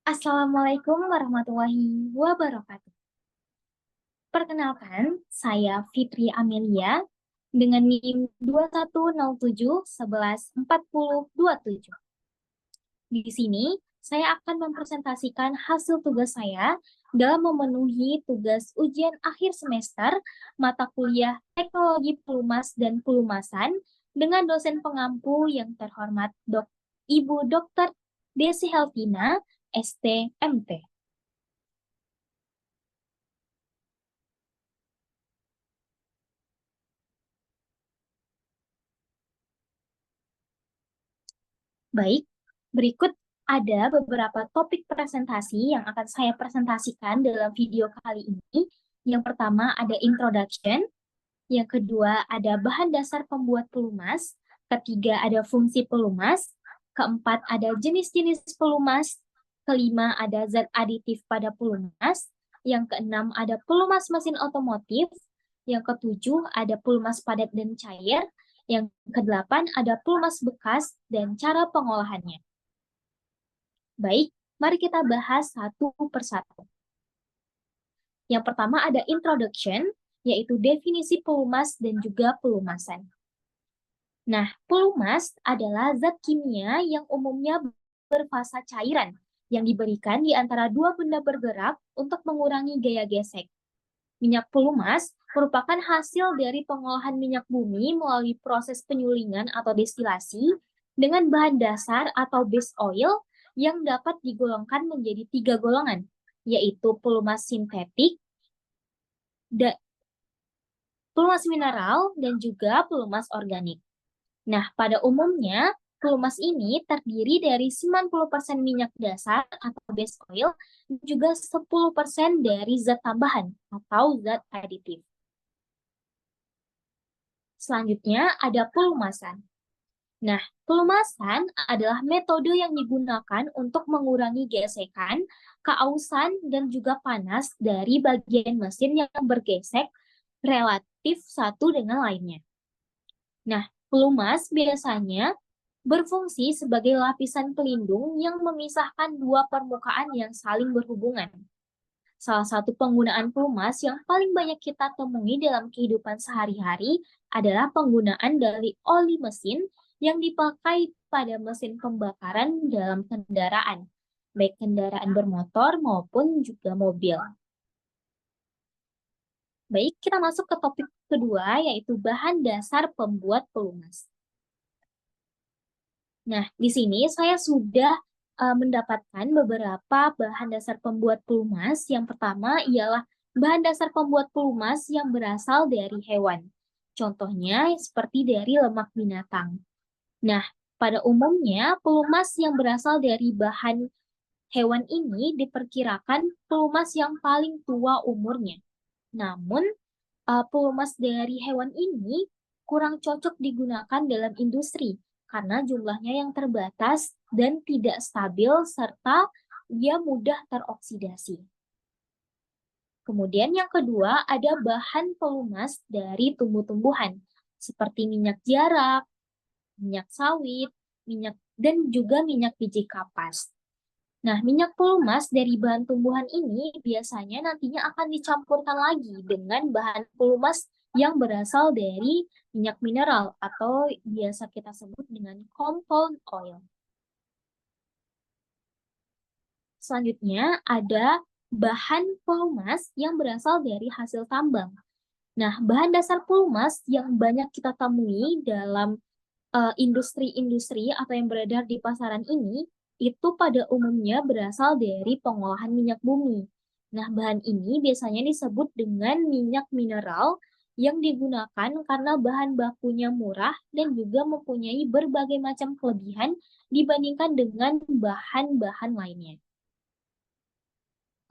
Assalamualaikum warahmatullahi wabarakatuh. Perkenalkan, saya Fitri Amelia dengan NIM 2107114027. Di sini, saya akan mempresentasikan hasil tugas saya dalam memenuhi tugas ujian akhir semester mata kuliah Teknologi Pelumas dan Pelumasan dengan dosen pengampu yang terhormat Ibu Dr. Desi Helvina, ST.MT. Baik, berikut ada beberapa topik presentasi yang akan saya presentasikan dalam video kali ini. Yang pertama ada introduction, yang kedua ada bahan dasar pembuat pelumas, ketiga ada fungsi pelumas, keempat ada jenis-jenis pelumas, kelima ada zat aditif pada pelumas, yang keenam ada pelumas mesin otomotif, yang ketujuh ada pelumas padat dan cair, yang kedelapan ada pelumas bekas dan cara pengolahannya. Baik, mari kita bahas satu persatu. Yang pertama ada introduction, yaitu definisi pelumas dan juga pelumasan. Nah, pelumas adalah zat kimia yang umumnya berfasa cairan yang diberikan di antara dua benda bergerak untuk mengurangi gaya gesek. Minyak pelumas merupakan hasil dari pengolahan minyak bumi melalui proses penyulingan atau destilasi dengan bahan dasar atau base oil yang dapat digolongkan menjadi 3 golongan, yaitu pelumas sintetik, pelumas mineral, dan juga pelumas organik. Nah, pada umumnya, pelumas ini terdiri dari 90% minyak dasar atau base oil, dan juga 10% dari zat tambahan atau zat aditif. Selanjutnya ada pelumasan. Nah, pelumasan adalah metode yang digunakan untuk mengurangi gesekan, keausan, dan juga panas dari bagian mesin yang bergesek relatif satu dengan lainnya. Nah, pelumas biasanya berfungsi sebagai lapisan pelindung yang memisahkan dua permukaan yang saling berhubungan. Salah satu penggunaan pelumas yang paling banyak kita temui dalam kehidupan sehari-hari adalah penggunaan dari oli mesin yang dipakai pada mesin pembakaran dalam kendaraan, baik kendaraan bermotor maupun juga mobil. Baik, kita masuk ke topik kedua, yaitu bahan dasar pembuat pelumas. Nah, di sini saya sudah mendapatkan beberapa bahan dasar pembuat pelumas. Yang pertama ialah bahan dasar pembuat pelumas yang berasal dari hewan. Contohnya seperti dari lemak binatang. Nah, pada umumnya pelumas yang berasal dari bahan hewan ini diperkirakan pelumas yang paling tua umurnya. Namun, pelumas dari hewan ini kurang cocok digunakan dalam industri karena jumlahnya yang terbatas dan tidak stabil serta dia mudah teroksidasi. Kemudian yang kedua ada bahan pelumas dari tumbuh-tumbuhan seperti minyak jarak, minyak sawit, minyak dan juga minyak biji kapas. Nah, minyak pelumas dari bahan tumbuhan ini biasanya nantinya akan dicampurkan lagi dengan bahan pelumas yang berasal dari minyak mineral atau biasa kita sebut dengan compound oil. Selanjutnya ada bahan pelumas yang berasal dari hasil tambang. Nah, bahan dasar pelumas yang banyak kita temui dalam industri-industri atau yang beredar di pasaran ini itu pada umumnya berasal dari pengolahan minyak bumi. Nah, bahan ini biasanya disebut dengan minyak mineral yang digunakan karena bahan bakunya murah dan juga mempunyai berbagai macam kelebihan dibandingkan dengan bahan-bahan lainnya.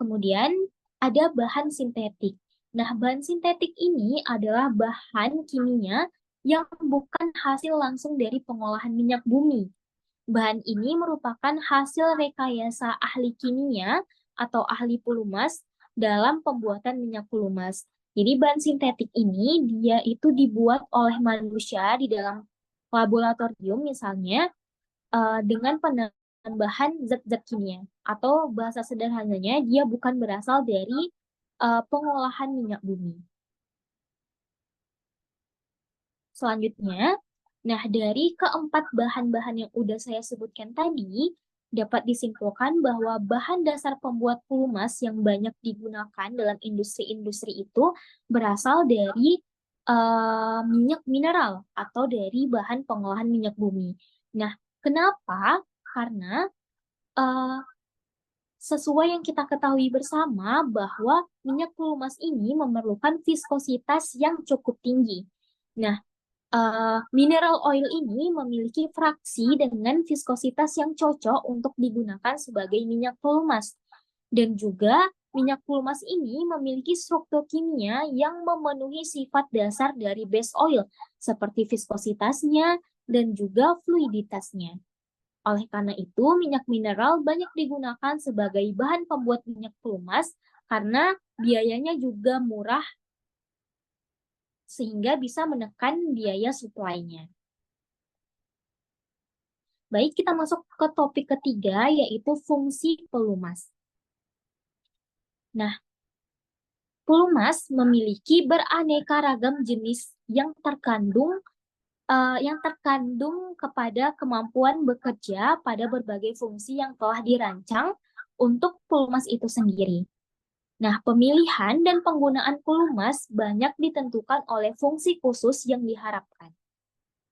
Kemudian ada bahan sintetik. Nah, bahan sintetik ini adalah bahan kimia yang bukan hasil langsung dari pengolahan minyak bumi. Bahan ini merupakan hasil rekayasa ahli kimia atau ahli pelumas dalam pembuatan minyak pelumas. Jadi bahan sintetik ini dia itu dibuat oleh manusia di dalam laboratorium misalnya dengan bahan zat-zat kimia. Atau bahasa sederhananya, dia bukan berasal dari pengolahan minyak bumi. Selanjutnya, nah dari keempat bahan-bahan yang udah saya sebutkan tadi, dapat disimpulkan bahwa bahan dasar pembuat pelumas yang banyak digunakan dalam industri-industri itu berasal dari minyak mineral atau dari bahan pengolahan minyak bumi. Nah, kenapa? Karena eh, sesuai yang kita ketahui bersama bahwa minyak pelumas ini memerlukan viskositas yang cukup tinggi. Nah, mineral oil ini memiliki fraksi dengan viskositas yang cocok untuk digunakan sebagai minyak pelumas. Dan juga minyak pelumas ini memiliki struktur kimia yang memenuhi sifat dasar dari base oil, seperti viskositasnya dan juga fluiditasnya. Oleh karena itu, minyak mineral banyak digunakan sebagai bahan pembuat minyak pelumas karena biayanya juga murah sehingga bisa menekan biaya suplainya. Baik, kita masuk ke topik ketiga, yaitu fungsi pelumas. Nah, pelumas memiliki beraneka ragam jenis yang terkandung kepada kemampuan bekerja pada berbagai fungsi yang telah dirancang untuk pelumas itu sendiri. Nah, pemilihan dan penggunaan pelumas banyak ditentukan oleh fungsi khusus yang diharapkan.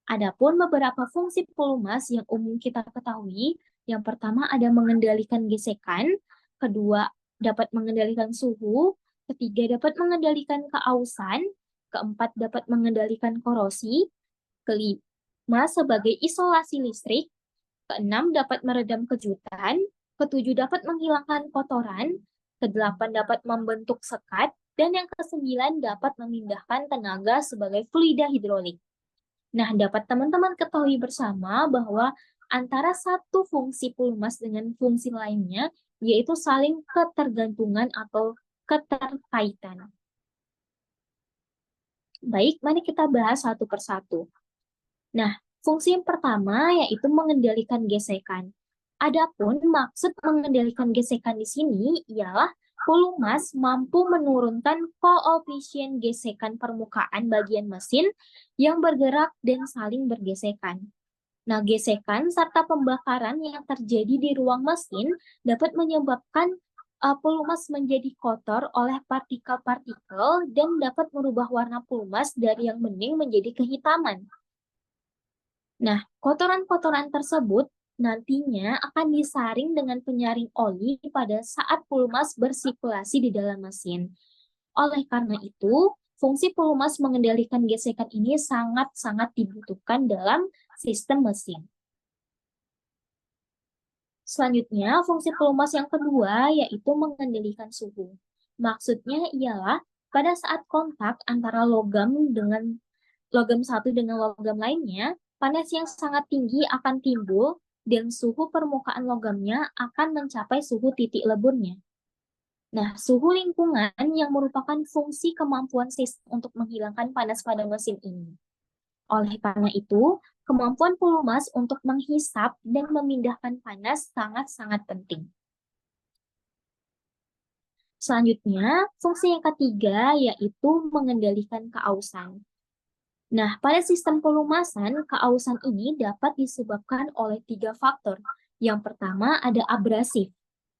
Adapun beberapa fungsi pelumas yang umum kita ketahui, yang pertama ada mengendalikan gesekan, kedua dapat mengendalikan suhu, ketiga dapat mengendalikan keausan, keempat dapat mengendalikan korosi, kelima sebagai isolasi listrik, keenam dapat meredam kejutan, ketujuh dapat menghilangkan kotoran, kedelapan dapat membentuk sekat, dan yang kesembilan dapat memindahkan tenaga sebagai fluida hidrolik. Nah, dapat teman-teman ketahui bersama bahwa antara satu fungsi pelumas dengan fungsi lainnya, yaitu saling ketergantungan atau keterkaitan. Baik, mari kita bahas satu persatu. Nah, fungsi yang pertama yaitu mengendalikan gesekan. Adapun maksud mengendalikan gesekan di sini ialah pelumas mampu menurunkan koefisien gesekan permukaan bagian mesin yang bergerak dan saling bergesekan. Nah, gesekan serta pembakaran yang terjadi di ruang mesin dapat menyebabkan pelumas menjadi kotor oleh partikel-partikel dan dapat merubah warna pelumas dari yang bening menjadi kehitaman. Nah, kotoran-kotoran tersebut nantinya akan disaring dengan penyaring oli pada saat pelumas bersirkulasi di dalam mesin. Oleh karena itu, fungsi pelumas mengendalikan gesekan ini sangat-sangat dibutuhkan dalam sistem mesin. Selanjutnya, fungsi pelumas yang kedua yaitu mengendalikan suhu. Maksudnya ialah pada saat kontak antara logam satu dengan logam lainnya, panas yang sangat tinggi akan timbul dan suhu permukaan logamnya akan mencapai suhu titik leburnya. Nah, suhu lingkungan yang merupakan fungsi kemampuan sistem untuk menghilangkan panas pada mesin ini. Oleh karena itu, kemampuan pelumas untuk menghisap dan memindahkan panas sangat-sangat penting. Selanjutnya, fungsi yang ketiga yaitu mengendalikan keausan. Nah, pada sistem pelumasan, keausan ini dapat disebabkan oleh 3 faktor. Yang pertama ada abrasif.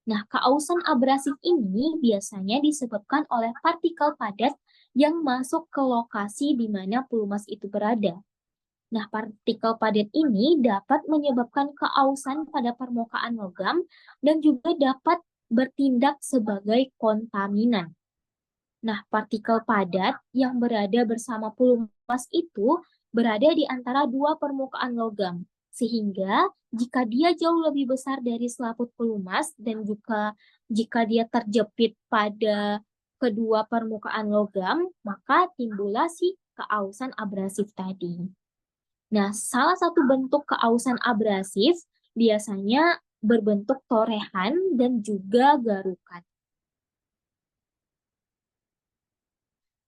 Nah, keausan abrasif ini biasanya disebabkan oleh partikel padat yang masuk ke lokasi di mana pelumas itu berada. Nah, partikel padat ini dapat menyebabkan keausan pada permukaan logam dan juga dapat bertindak sebagai kontaminan. Nah, partikel padat yang berada bersama pelumas itu berada di antara dua permukaan logam, sehingga jika dia jauh lebih besar dari selaput pelumas dan juga jika dia terjepit pada kedua permukaan logam, maka timbullah si keausan abrasif tadi. Nah, salah satu bentuk keausan abrasif biasanya berbentuk torehan dan juga garukan.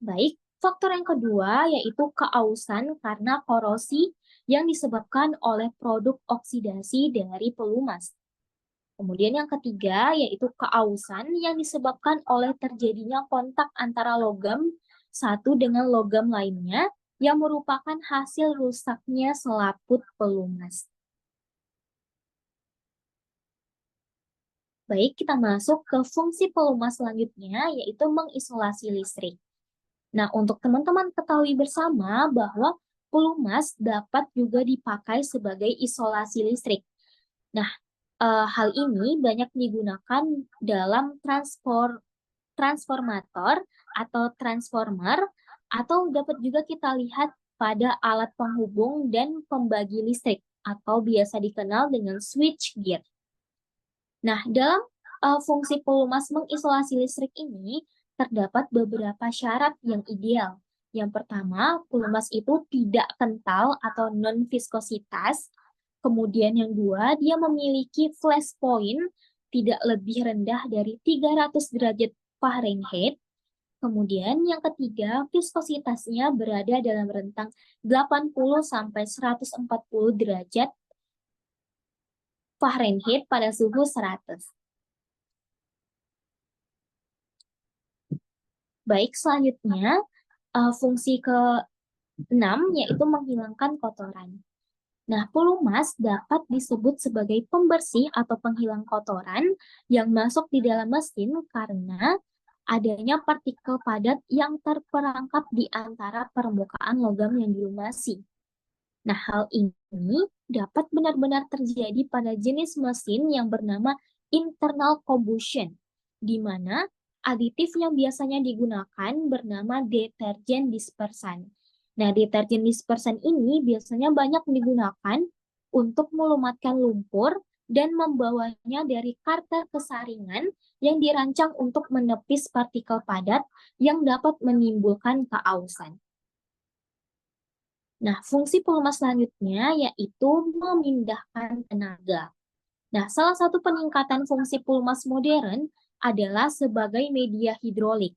Baik, faktor yang kedua yaitu keausan karena korosi yang disebabkan oleh produk oksidasi dari pelumas. Kemudian yang ketiga yaitu keausan yang disebabkan oleh terjadinya kontak antara logam satu dengan logam lainnya yang merupakan hasil rusaknya selaput pelumas. Baik, kita masuk ke fungsi pelumas selanjutnya, yaitu mengisolasi listrik. Nah, untuk teman-teman ketahui bersama bahwa pelumas dapat juga dipakai sebagai isolasi listrik. Nah, hal ini banyak digunakan dalam transformator atau transformer, atau dapat juga kita lihat pada alat penghubung dan pembagi listrik, atau biasa dikenal dengan switchgear. Nah, dalam fungsi pelumas mengisolasi listrik ini, terdapat beberapa syarat yang ideal. Yang pertama, pelumas itu tidak kental atau non-viskositas. Kemudian yang dua, dia memiliki flash point tidak lebih rendah dari 300 derajat Fahrenheit. Kemudian yang ketiga, viskositasnya berada dalam rentang 80 sampai 140 derajat Fahrenheit pada suhu 100. Baik, selanjutnya fungsi ke-6 yaitu menghilangkan kotoran. Nah, pelumas dapat disebut sebagai pembersih atau penghilang kotoran yang masuk di dalam mesin karena adanya partikel padat yang terperangkap di antara permukaan logam yang dilumasi. Nah, hal ini dapat benar-benar terjadi pada jenis mesin yang bernama internal combustion, di mana aditif yang biasanya digunakan bernama deterjen dispersan. Nah, deterjen dispersan ini biasanya banyak digunakan untuk melumatkan lumpur dan membawanya dari karter ke saringan yang dirancang untuk menepis partikel padat yang dapat menimbulkan keausan. Nah, fungsi pelumas selanjutnya yaitu memindahkan tenaga. Nah, salah satu peningkatan fungsi pelumas modern adalah sebagai media hidrolik.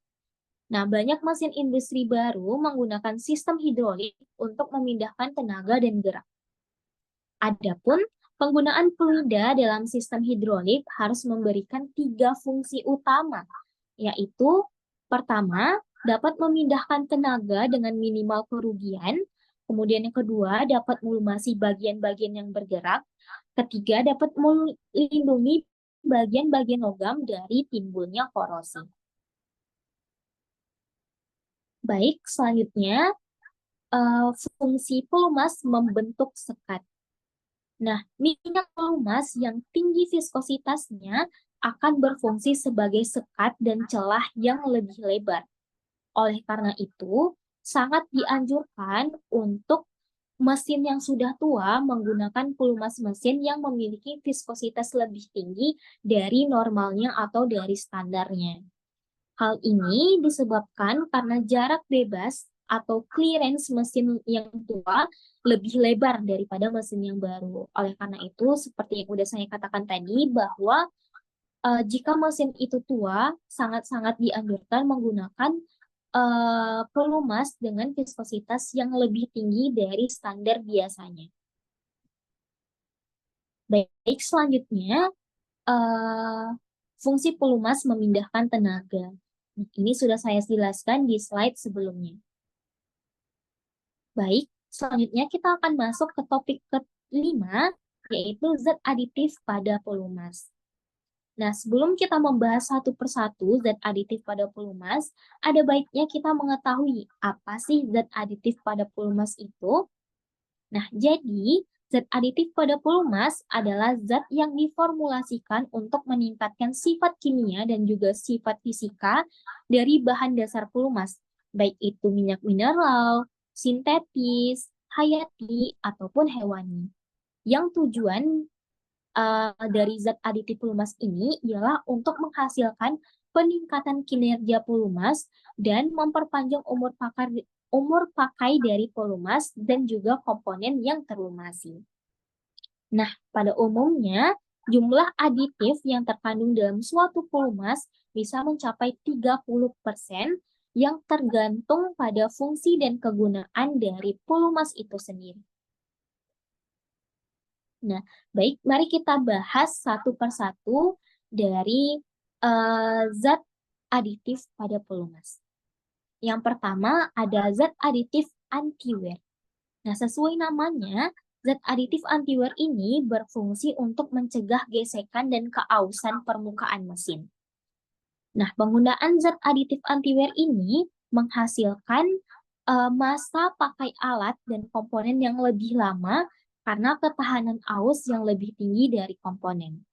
Nah, banyak mesin industri baru menggunakan sistem hidrolik untuk memindahkan tenaga dan gerak. Adapun penggunaan fluida dalam sistem hidrolik harus memberikan 3 fungsi utama, yaitu pertama, dapat memindahkan tenaga dengan minimal kerugian, kemudian yang kedua, dapat melumasi bagian-bagian yang bergerak, ketiga, dapat melindungi bagian-bagian logam dari timbulnya korosi. Baik, selanjutnya, fungsi pelumas membentuk sekat. Nah, minyak pelumas yang tinggi viskositasnya akan berfungsi sebagai sekat dan celah yang lebih lebar. Oleh karena itu, sangat dianjurkan untuk mesin yang sudah tua menggunakan pelumas mesin yang memiliki viskositas lebih tinggi dari normalnya atau dari standarnya. Hal ini disebabkan karena jarak bebas atau clearance mesin yang tua lebih lebar daripada mesin yang baru. Oleh karena itu, seperti yang sudah saya katakan tadi, bahwa jika mesin itu tua, sangat-sangat dianjurkan menggunakan pelumas dengan viskositas yang lebih tinggi dari standar biasanya. Baik, selanjutnya fungsi pelumas memindahkan tenaga. Ini sudah saya jelaskan di slide sebelumnya. Baik, selanjutnya kita akan masuk ke topik kelima, yaitu zat aditif pada pelumas. Nah, sebelum kita membahas satu persatu zat aditif pada pelumas, ada baiknya kita mengetahui apa sih zat aditif pada pelumas itu. Nah, jadi zat aditif pada pelumas adalah zat yang diformulasikan untuk meningkatkan sifat kimia dan juga sifat fisika dari bahan dasar pelumas, baik itu minyak mineral, sintetis, hayati, ataupun hewani. Yang tujuan dari zat aditif pelumas ini ialah untuk menghasilkan peningkatan kinerja pelumas dan memperpanjang umur pakai dari pelumas dan juga komponen yang terlumasi. Nah, pada umumnya jumlah aditif yang terkandung dalam suatu pelumas bisa mencapai 30% yang tergantung pada fungsi dan kegunaan dari pelumas itu sendiri. Nah, baik, mari kita bahas satu persatu dari zat aditif pada pelumas. Yang pertama ada zat aditif anti-wear. Nah, sesuai namanya, zat aditif anti-wear ini berfungsi untuk mencegah gesekan dan keausan permukaan mesin. Nah, penggunaan zat aditif anti-wear ini menghasilkan masa pakai alat dan komponen yang lebih lama karena ketahanan aus yang lebih tinggi dari komponen.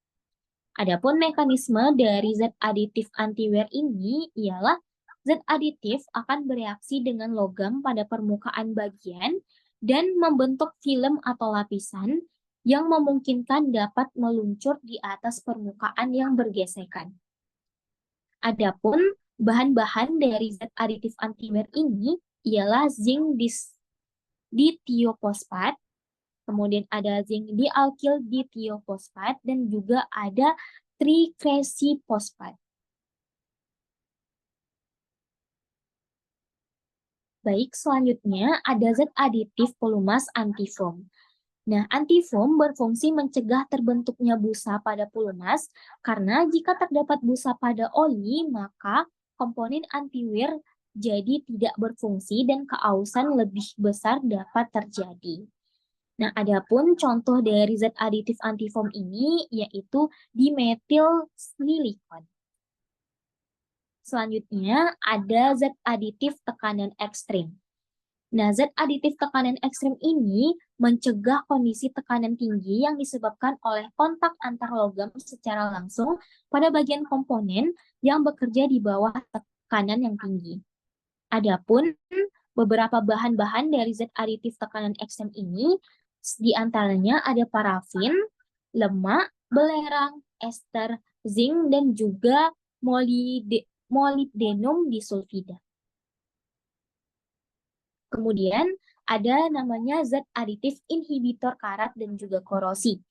Adapun mekanisme dari zat aditif anti-wear ini ialah zat aditif akan bereaksi dengan logam pada permukaan bagian dan membentuk film atau lapisan yang memungkinkan dapat meluncur di atas permukaan yang bergesekan. Adapun bahan-bahan dari zat aditif anti-wear ini ialah zinc dithiofosfat, kemudian ada zinc dialkyl dithiofosfat, dan juga ada trikresiposfat. Baik, selanjutnya ada zat aditif pelumas antifoam. Nah, antifoam berfungsi mencegah terbentuknya busa pada pelumas karena jika terdapat busa pada oli, maka komponen anti-wear jadi tidak berfungsi dan keausan lebih besar dapat terjadi. Nah, adapun contoh dari zat aditif antifoam ini yaitu dimetil silikon. Selanjutnya ada zat aditif tekanan ekstrim. Nah, zat aditif tekanan ekstrim ini mencegah kondisi tekanan tinggi yang disebabkan oleh kontak antar logam secara langsung pada bagian komponen yang bekerja di bawah tekanan yang tinggi. Adapun beberapa bahan-bahan dari zat aditif tekanan ekstrim ini diantaranya ada parafin, lemak, belerang, ester, zinc, dan juga molybdenum disulfida. Kemudian ada namanya zat aditif inhibitor karat dan juga korosi.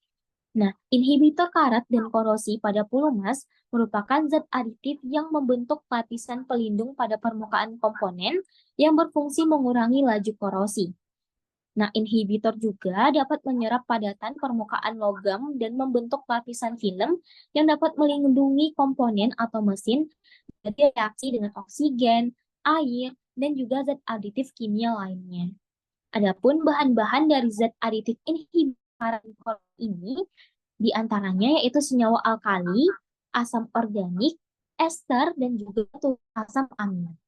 Nah, inhibitor karat dan korosi pada pelumas merupakan zat aditif yang membentuk lapisan pelindung pada permukaan komponen yang berfungsi mengurangi laju korosi. Nah, inhibitor juga dapat menyerap padatan permukaan logam dan membentuk lapisan film yang dapat melindungi komponen atau mesin dari reaksi dengan oksigen, air, dan juga zat aditif kimia lainnya. Adapun bahan-bahan dari zat aditif inhibitor ini diantaranya yaitu senyawa alkali, asam organik, ester, dan juga asam amino.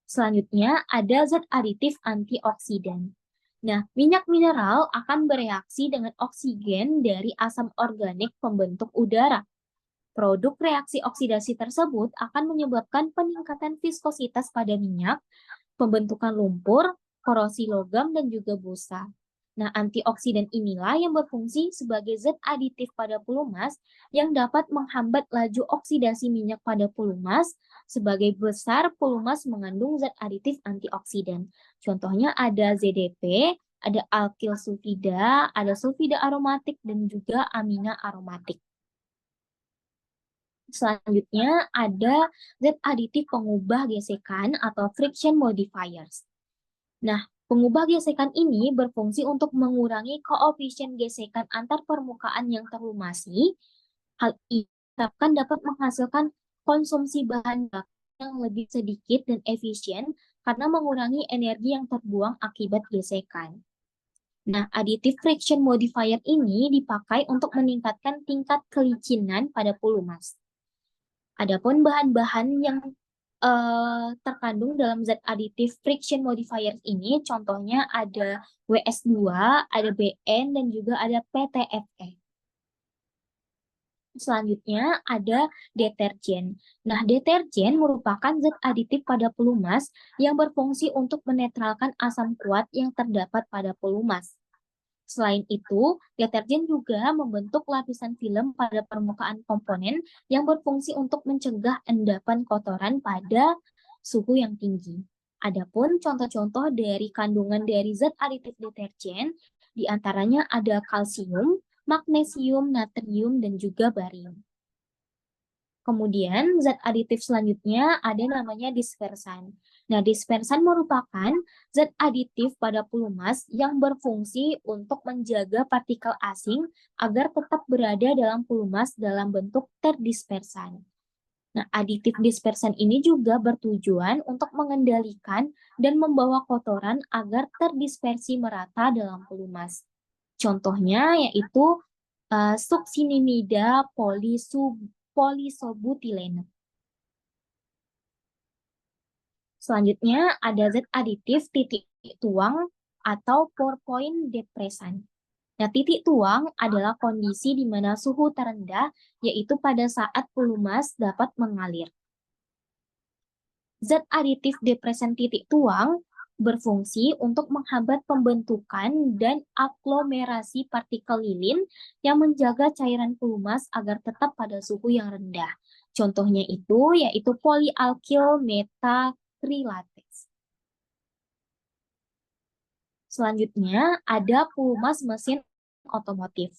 Selanjutnya ada zat aditif antioksidan. Nah, minyak mineral akan bereaksi dengan oksigen dari asam organik pembentuk udara. Produk reaksi oksidasi tersebut akan menyebabkan peningkatan viskositas pada minyak, pembentukan lumpur, korosi logam, dan juga busa. Nah, antioksidan inilah yang berfungsi sebagai zat aditif pada pelumas yang dapat menghambat laju oksidasi minyak pada pelumas. Sebagai besar, pelumas mengandung zat aditif antioksidan. Contohnya ada ZDP, ada alkyl sulfida, ada sulfida aromatik, dan juga amina aromatik. Selanjutnya ada zat aditif pengubah gesekan atau friction modifiers. Nah, pengubah gesekan ini berfungsi untuk mengurangi koefisien gesekan antar permukaan yang terlumasi. Hal ini dapat menghasilkan konsumsi bahan bakar yang lebih sedikit dan efisien karena mengurangi energi yang terbuang akibat gesekan. Nah, additive friction modifier ini dipakai untuk meningkatkan tingkat kelicinan pada pelumas. Adapun bahan-bahan yang terkandung dalam zat aditif friction modifiers ini, contohnya ada WS2, ada BN, dan juga ada PTFE. Selanjutnya ada deterjen. Nah, deterjen merupakan zat aditif pada pelumas yang berfungsi untuk menetralkan asam kuat yang terdapat pada pelumas. Selain itu, deterjen juga membentuk lapisan film pada permukaan komponen yang berfungsi untuk mencegah endapan kotoran pada suhu yang tinggi. Adapun contoh-contoh dari kandungan dari zat aditif deterjen, diantaranya ada kalsium, magnesium, natrium, dan juga barium. Kemudian zat aditif selanjutnya ada namanya dispersan. Nah, dispersan merupakan zat aditif pada pelumas yang berfungsi untuk menjaga partikel asing agar tetap berada dalam pelumas dalam bentuk terdispersan. Nah, aditif dispersan ini juga bertujuan untuk mengendalikan dan membawa kotoran agar terdispersi merata dalam pelumas. Contohnya yaitu suksinimida polisobutilene. Selanjutnya ada zat aditif titik tuang atau pour point depresan. Nah, titik tuang adalah kondisi di mana suhu terendah, yaitu pada saat pelumas dapat mengalir. Zat aditif depresan titik tuang berfungsi untuk menghambat pembentukan dan aglomerasi partikel lilin yang menjaga cairan pelumas agar tetap pada suhu yang rendah. Contohnya itu yaitu polyalkyl methacrylate. Selanjutnya ada pelumas mesin otomotif.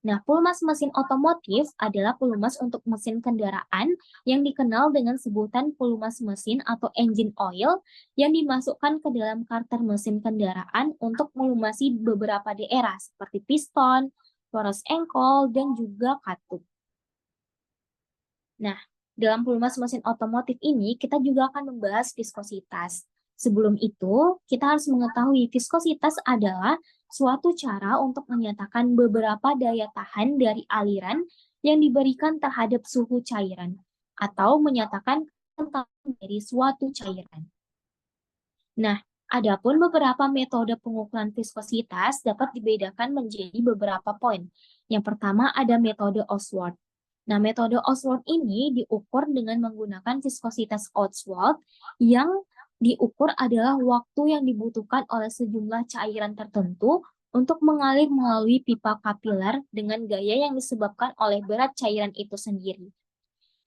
Nah, pelumas mesin otomotif adalah pelumas untuk mesin kendaraan yang dikenal dengan sebutan pelumas mesin atau engine oil yang dimasukkan ke dalam karter mesin kendaraan untuk melumasi beberapa daerah seperti piston, poros engkol, dan juga katup. Nah, dalam pelumas mesin otomotif ini kita juga akan membahas viskositas. Sebelum itu, kita harus mengetahui viskositas adalah suatu cara untuk menyatakan beberapa daya tahan dari aliran yang diberikan terhadap suhu cairan, atau menyatakan kentalan dari suatu cairan. Nah, adapun beberapa metode pengukuran viskositas dapat dibedakan menjadi beberapa poin. Yang pertama ada metode Oswald. Nah, metode Oswald ini diukur dengan menggunakan viskositas Oswald yang diukur adalah waktu yang dibutuhkan oleh sejumlah cairan tertentu untuk mengalir melalui pipa kapiler dengan gaya yang disebabkan oleh berat cairan itu sendiri.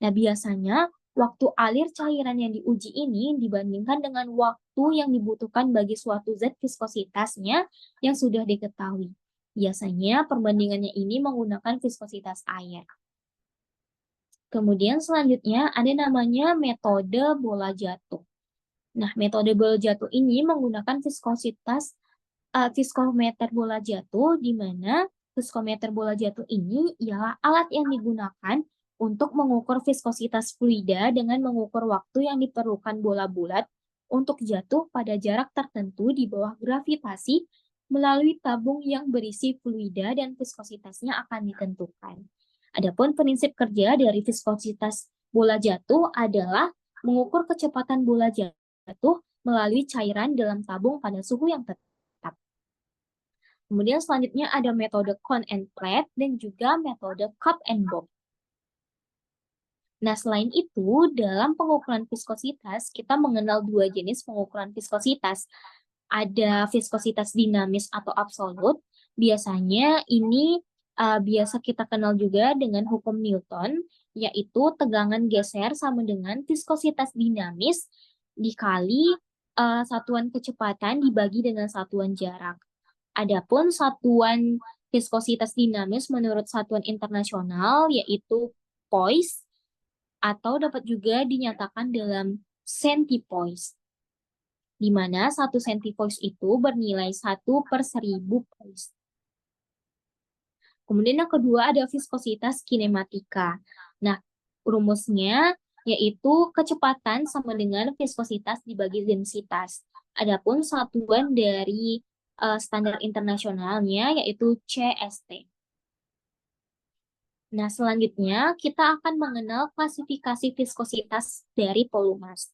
Nah, biasanya waktu alir cairan yang diuji ini dibandingkan dengan waktu yang dibutuhkan bagi suatu zat viskositasnya yang sudah diketahui. Biasanya perbandingannya ini menggunakan viskositas air. Kemudian selanjutnya ada namanya metode bola jatuh. Nah, metode bola jatuh ini menggunakan viskometer bola jatuh, di mana viskometer bola jatuh ini ialah alat yang digunakan untuk mengukur viskositas fluida dengan mengukur waktu yang diperlukan bola bulat untuk jatuh pada jarak tertentu di bawah gravitasi melalui tabung yang berisi fluida dan viskositasnya akan ditentukan. Adapun prinsip kerja dari viskositas bola jatuh adalah mengukur kecepatan bola jatuh melalui cairan dalam tabung pada suhu yang tetap. Kemudian selanjutnya ada metode cone and plate dan juga metode cup and bob. Nah, selain itu, dalam pengukuran viskositas, kita mengenal dua jenis pengukuran viskositas. Ada viskositas dinamis atau absolut. Biasanya ini biasa kita kenal juga dengan hukum Newton, yaitu tegangan geser sama dengan viskositas dinamis dikali satuan kecepatan dibagi dengan satuan jarak. Adapun satuan viskositas dinamis menurut satuan internasional yaitu poise atau dapat juga dinyatakan dalam centipoise, di mana 1 centipoise itu bernilai 1/1000 poise. Kemudian yang kedua ada viskositas kinematika. Nah, rumusnya yaitu kecepatan sama dengan viskositas dibagi densitas. Adapun satuan dari standar internasionalnya yaitu CST. Nah, selanjutnya kita akan mengenal klasifikasi viskositas dari pelumas.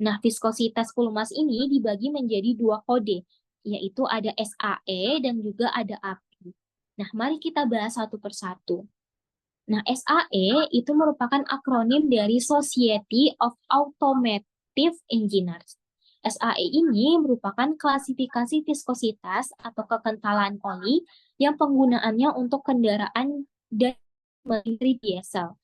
Nah, viskositas pelumas ini dibagi menjadi dua kode, yaitu ada SAE dan juga ada API. Nah, mari kita bahas satu persatu. Nah, SAE itu merupakan akronim dari Society of Automotive Engineers. SAE ini merupakan klasifikasi viskositas atau kekentalan oli yang penggunaannya untuk kendaraan dan mesin diesel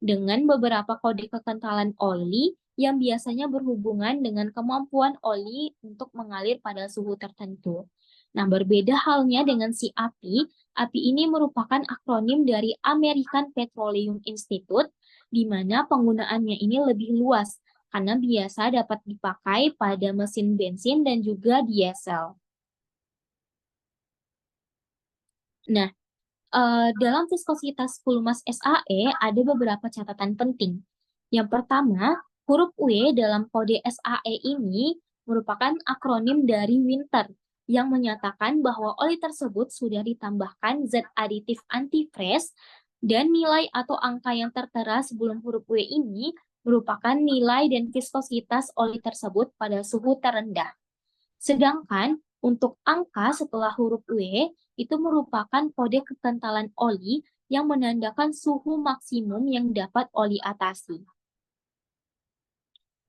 dengan beberapa kode kekentalan oli yang biasanya berhubungan dengan kemampuan oli untuk mengalir pada suhu tertentu. Nah, berbeda halnya dengan si API. API ini merupakan akronim dari American Petroleum Institute, di mana penggunaannya ini lebih luas karena biasa dapat dipakai pada mesin bensin dan juga diesel. Nah, dalam viskositas Pulmas SAE ada beberapa catatan penting. Yang pertama, huruf W dalam kode SAE ini merupakan akronim dari winter yang menyatakan bahwa oli tersebut sudah ditambahkan zat aditif antifreeze dan nilai atau angka yang tertera sebelum huruf W ini merupakan nilai dan viskositas oli tersebut pada suhu terendah. Sedangkan untuk angka setelah huruf W itu merupakan kode kekentalan oli yang menandakan suhu maksimum yang dapat oli atasi.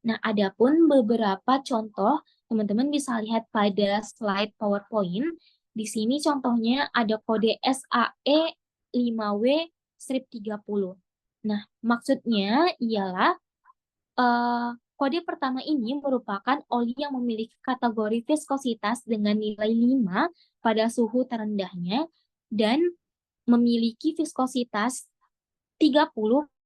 Nah, adapun beberapa contoh, teman-teman bisa lihat pada slide PowerPoint. Di sini contohnya ada kode SAE 5W-30. Nah, maksudnya ialah kode pertama ini merupakan oli yang memiliki kategori viskositas dengan nilai 5 pada suhu terendahnya dan memiliki viskositas 30